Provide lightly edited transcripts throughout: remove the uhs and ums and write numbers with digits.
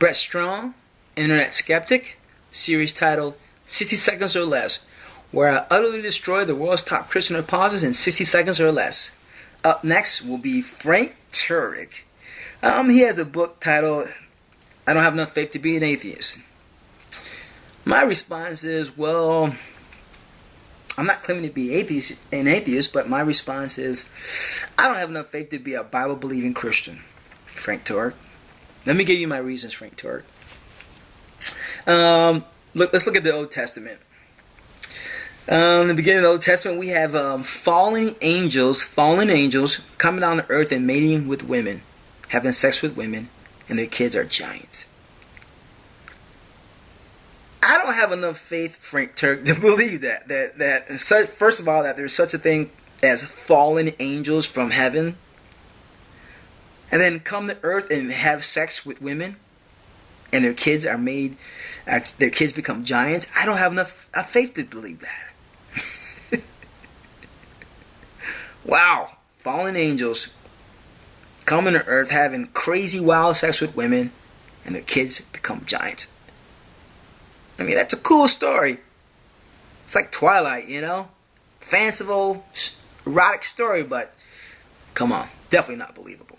Brett Strong, Internet Skeptic, series titled 60 Seconds or Less, where I utterly destroy the world's top Christian apostles in 60 seconds or less. Up next will be Frank Turek. He has a book titled I Don't Have Enough Faith to Be an Atheist. My response is, well, I'm not claiming to be an atheist, but my response is, I don't have enough faith to be a Bible-believing Christian, Frank Turek. Let me give you my reasons, Frank Turek. Let's look at the Old Testament. In the beginning of the Old Testament, we have fallen angels coming down to earth and mating with women, having sex with women, and their kids are giants. I don't have enough faith, Frank Turek, to believe that first of all, that there's such a thing as fallen angels from heaven, and then come to earth and have sex with women, and their kids become giants. I don't have enough faith to believe that. Wow, fallen angels coming to earth, having crazy wild sex with women, and their kids become giants. I mean, that's a cool story. It's like Twilight, fanciful, erotic story, but come on, definitely not believable.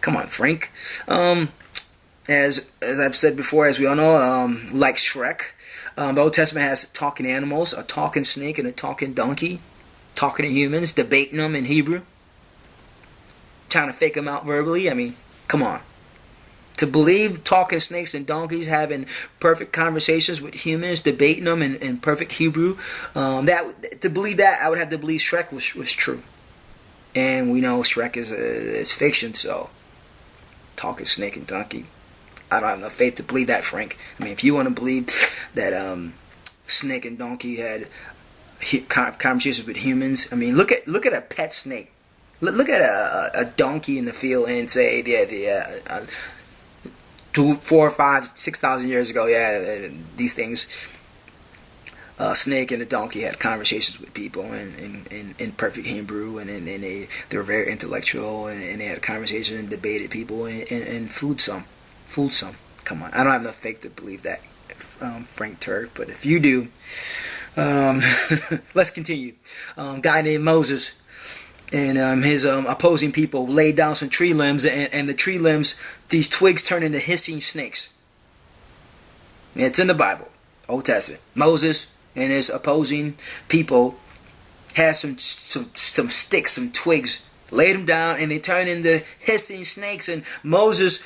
Come on, Frank. As I've said before, as we all know, like Shrek, the Old Testament has talking animals, a talking snake and a talking donkey, talking to humans, debating them in Hebrew, trying to fake them out verbally. I mean, come on. To believe talking snakes and donkeys having perfect conversations with humans, debating them in perfect Hebrew, to believe that, I would have to believe Shrek was true. And we know Shrek is fiction, so talking snake and donkey, I don't have enough faith to believe that, Frank. I mean, if you want to believe that snake and donkey had conversations with humans, I mean, look at a pet snake. Look at a donkey in the field and say, 4, 5, 6,000 years ago, these things, a snake and a donkey had conversations with people in perfect Hebrew, and they were very intellectual, and they had a conversation and debated people and fooled some. Come on, I don't have enough faith to believe that, Frank Turek, but if you do, let's continue. Guy named Moses and his opposing people laid down some tree limbs, and the tree limbs, these twigs turn into hissing snakes. It's in the Bible, Old Testament. Moses and his opposing people had some sticks, some twigs, laid them down, and they turned into hissing snakes. And Moses'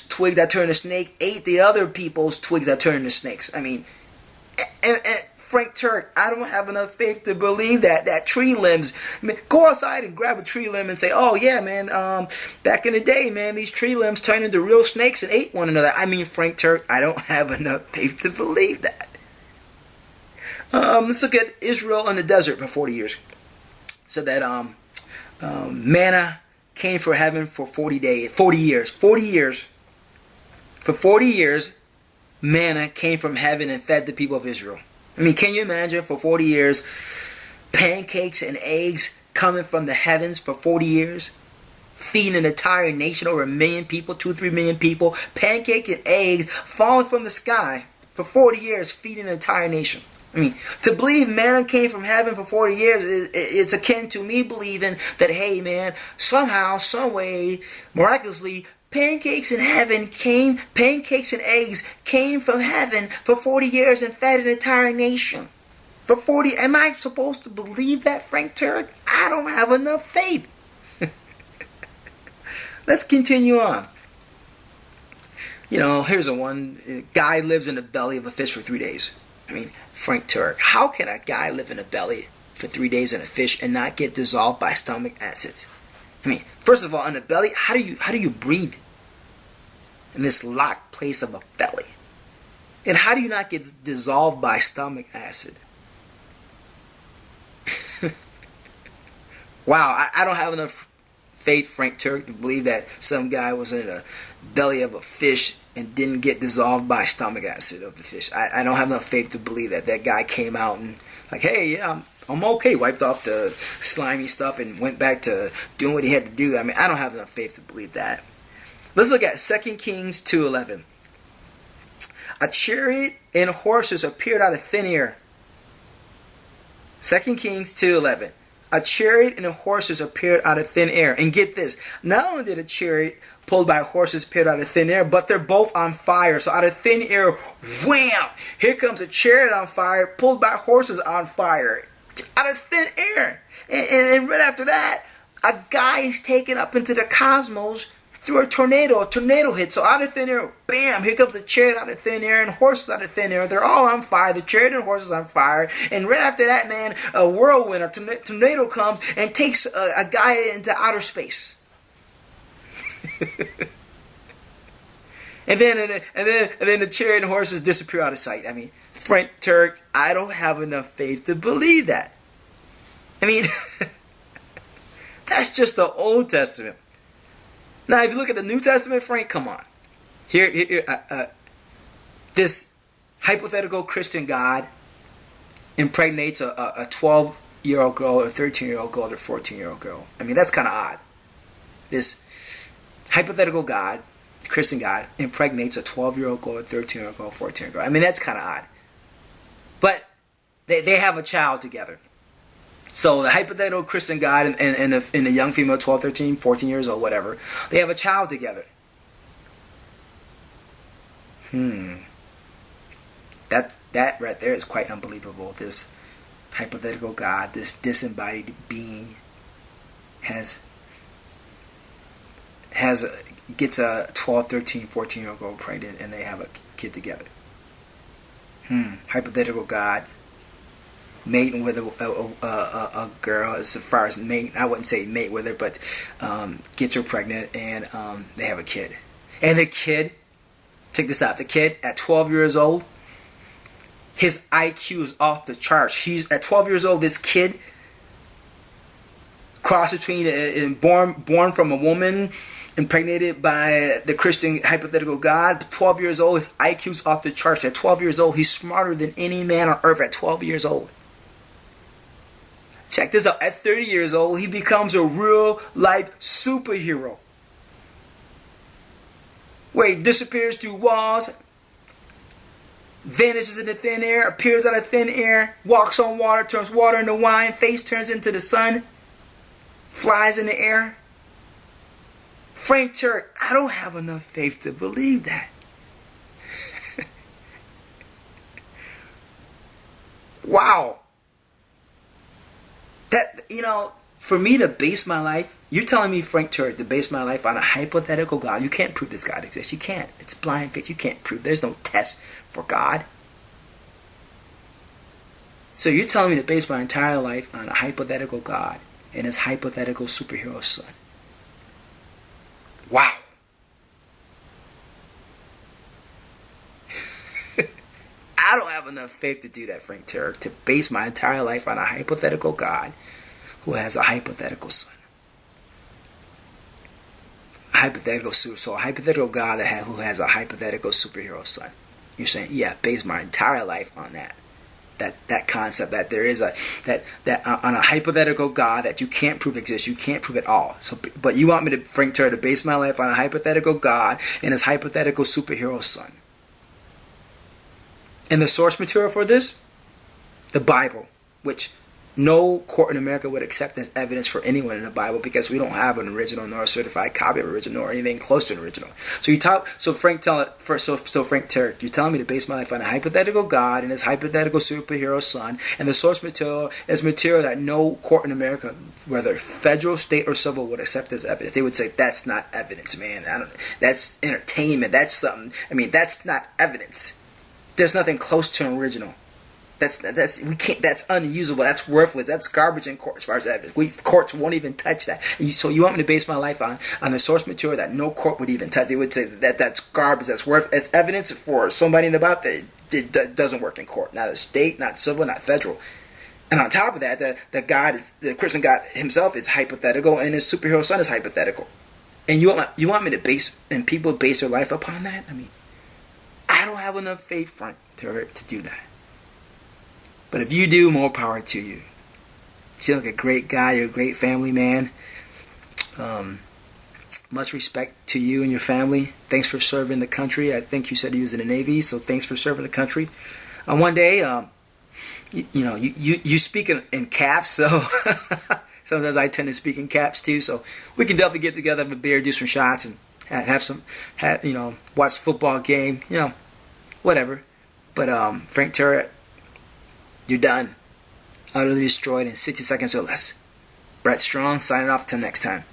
twig that turned a snake ate the other people's twigs that turned into snakes. I mean, and Frank Turek, I don't have enough faith to believe that tree limbs. I mean, go outside and grab a tree limb and say, oh yeah, man, back in the day, man, these tree limbs turned into real snakes and ate one another. I mean, Frank Turek, I don't have enough faith to believe that. Let's look at Israel in the desert for 40 years. So that manna came from heaven for 40 years. For 40 years, manna came from heaven and fed the people of Israel. I mean, can you imagine for 40 years, pancakes and eggs coming from the heavens for 40 years? Feeding an entire nation, over 1 million people, 2-3 million people. Pancakes and eggs falling from the sky for 40 years, feeding an entire nation. I mean, to believe manna came from heaven for 40 years, it's akin to me believing that, hey man, somehow, some way, miraculously, pancakes and eggs came from heaven for 40 years and fed an entire nation. For 40, am I supposed to believe that, Frank Turek? I don't have enough faith. Let's continue on. Here's one. A guy lives in the belly of a fish for 3 days. I mean, Frank Turek, how can a guy live in a belly for 3 days in a fish and not get dissolved by stomach acids? I mean, first of all, in the belly, how do you breathe in this locked place of a belly? And how do you not get dissolved by stomach acid? Wow, I don't have enough faith, Frank Turek, to believe that some guy was in the belly of a fish and didn't get dissolved by stomach acid of the fish. I don't have enough faith to believe that guy came out and like, hey, yeah, I'm okay, wiped off the slimy stuff and went back to doing what he had to do. I mean, I don't have enough faith to believe that. Let's look at 2 Kings 2:11. A chariot and horses appeared out of thin air. 2 Kings 2:11. A chariot and horses appeared out of thin air. And get this, not only did a chariot pulled by horses appear out of thin air, but they're both on fire. So out of thin air, wham! Here comes a chariot on fire, pulled by horses on fire. Out of thin air. And right after that, a guy is taken up into the cosmos through a tornado. A tornado hit. So out of thin air, bam, here comes a chariot out of thin air and horses out of thin air. They're all on fire. The chariot and horses on fire. And right after that, man, a whirlwind, a tornado comes and takes a guy into outer space. and then the chariot and horses disappear out of sight. I mean, Frank Turek, I don't have enough faith to believe that. I mean, that's just the Old Testament. Now, if you look at the New Testament, Frank, come on. Here, this hypothetical Christian God impregnates a 12-year-old girl, or a 13-year-old girl, or a 14-year-old girl. I mean, that's kind of odd. This hypothetical God, Christian God, impregnates a 12-year-old girl, a 13-year-old girl, a 14-year-old girl. I mean, that's kind of odd. But they have a child together. So the hypothetical Christian God and the young female, 12, 13, 14 years old, whatever, they have a child together. That right there is quite unbelievable. This hypothetical God, this disembodied being, gets a 12, 13, 14-year-old girl pregnant, and they have a kid together. Hypothetical God mating with a girl, as far as mate, I wouldn't say mate with her, but gets her pregnant, and they have a kid. And the kid, check this out, the kid at 12 years old, his IQ is off the charts. He's at 12 years old, this kid, cross between born from a woman, impregnated by the Christian hypothetical God, 12 years old, his IQ's off the charts. At 12 years old, he's smarter than any man on earth at 12 years old. Check this out. At 30 years old, he becomes a real-life superhero, where he disappears through walls, vanishes into thin air, appears out of thin air, walks on water, turns water into wine, face turns into the sun, flies in the air. Frank Turek, I don't have enough faith to believe that. Wow. That, for me to base my life, you're telling me, Frank Turek, to base my life on a hypothetical God. You can't prove this God exists. You can't. It's blind faith. You can't prove. There's no test for God. So you're telling me to base my entire life on a hypothetical God and his hypothetical superhero son. Wow. I don't have enough faith to do that, Frank Turek, to base my entire life on a hypothetical God who has a hypothetical son. A hypothetical God who has a hypothetical superhero son. You're saying, yeah, base my entire life on that concept, that there is that on a hypothetical God that you can't prove exists, you can't prove at all. So, but you want me to, Frank Turek, to base my life on a hypothetical God and his hypothetical superhero son. And the source material for this? The Bible, which no court in America would accept as evidence for anyone in the Bible, because we don't have an original nor a certified copy of original or anything close to an original. So Frank Turek, you're telling me to base my life on a hypothetical God and his hypothetical superhero son, and the source material is material that no court in America, whether federal, state, or civil, would accept as evidence. They would say, that's not evidence, man. That's entertainment. That's something. I mean, that's not evidence. There's nothing close to an original. That's unusable. That's worthless. That's garbage in court as far as evidence. Courts won't even touch that. So you want me to base my life on the source material that no court would even touch? They would say that's garbage. That's as evidence for somebody in the Bible that it doesn't work in court. Not a state, not civil, not federal. And on top of that, the Christian God himself is hypothetical, and his superhero son is hypothetical. And you want me to base their life upon that? I mean, I don't have enough faith, Frank, to do that. But if you do, more power to you. You seem like a great guy. You're a great family man. much respect to you and your family. Thanks for serving the country. I think you said you was in the Navy, so thanks for serving the country. One day, you speak in caps, so sometimes I tend to speak in caps too. So we can definitely get together, have a beer, do some shots, and watch a football game, whatever. But Frank Turek, you're done. Utterly destroyed in 60 seconds or less. Brett Strong signing off. Till next time.